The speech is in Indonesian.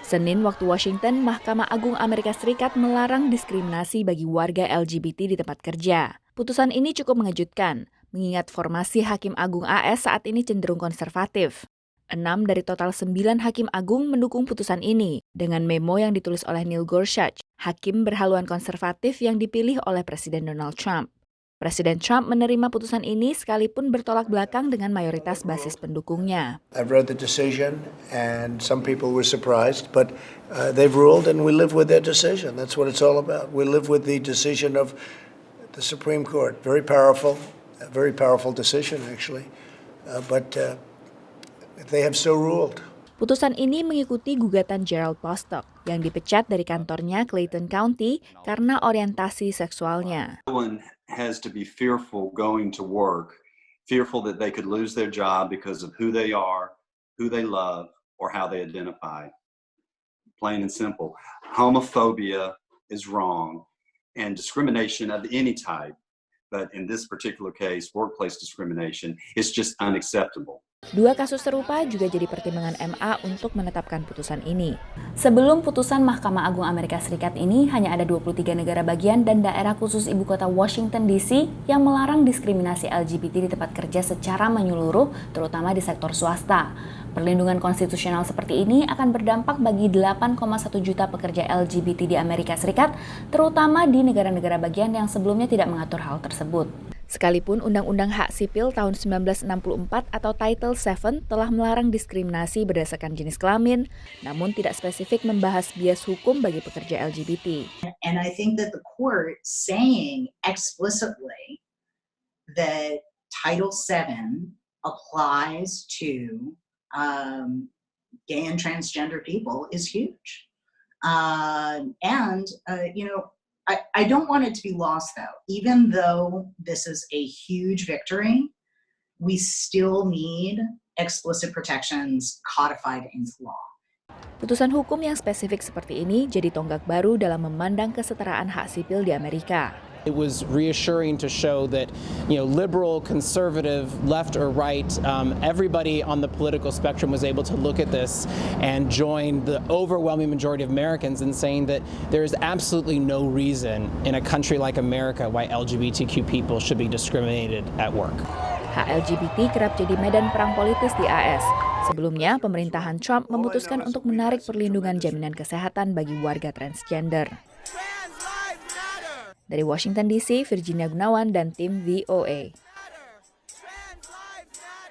Senin waktu Washington, Mahkamah Agung Amerika Serikat melarang diskriminasi bagi warga LGBT di tempat kerja. Putusan ini cukup mengejutkan, mengingat formasi Hakim Agung AS saat ini cenderung konservatif. 6 dari total 9 Hakim Agung mendukung putusan ini, dengan memo yang ditulis oleh Neil Gorsuch, hakim berhaluan konservatif yang dipilih oleh Presiden Donald Trump. Presiden Trump menerima putusan ini sekalipun bertolak belakang dengan mayoritas basis pendukungnya. I've read the decision and some people were surprised, but they've ruled and we live with their decision. That's what it's all about. We live with the decision of the Supreme Court. Very powerful decision actually, but they have so ruled. Putusan ini mengikuti gugatan Gerald Bostock yang dipecat dari kantornya Clayton County karena orientasi seksualnya. No one has to be fearful going to work, fearful that they could lose their job because of who they are, who they love, or how they identify. Plain and simple. Homophobia is wrong, and discrimination of any type, but in this particular case, workplace discrimination, is just unacceptable. Dua kasus serupa juga jadi pertimbangan MA untuk menetapkan putusan ini. Sebelum putusan Mahkamah Agung Amerika Serikat ini, hanya ada 23 negara bagian dan daerah khusus ibu kota Washington DC yang melarang diskriminasi LGBT di tempat kerja secara menyeluruh, terutama di sektor swasta. Perlindungan konstitusional seperti ini akan berdampak bagi 8,1 juta pekerja LGBT di Amerika Serikat, terutama di negara-negara bagian yang sebelumnya tidak mengatur hal tersebut. Sekalipun Undang-Undang Hak Sipil tahun 1964 atau Title VII telah melarang diskriminasi berdasarkan jenis kelamin, namun tidak spesifik membahas bias hukum bagi pekerja LGBT. And I think that the court saying explicitly that Title VII applies to gay and transgender people is huge. I don't want it to be lost, though. Even though this is a huge victory, we still need explicit protections codified into law. Putusan hukum yang spesifik seperti ini jadi tonggak baru dalam memandang kesetaraan hak sipil di Amerika. It was reassuring to show that, liberal, conservative, left or right, everybody on the political spectrum was able to look at this and join the overwhelming majority of Americans in saying that there is absolutely no reason in a country like America why LGBTQ people should be discriminated at work. Hak LGBT kerap jadi medan perang politis di AS. Sebelumnya, pemerintahan Trump memutuskan untuk menarik perlindungan jaminan kesehatan bagi warga transgender. Dari Washington DC, Virginia Gunawan dan tim VOA.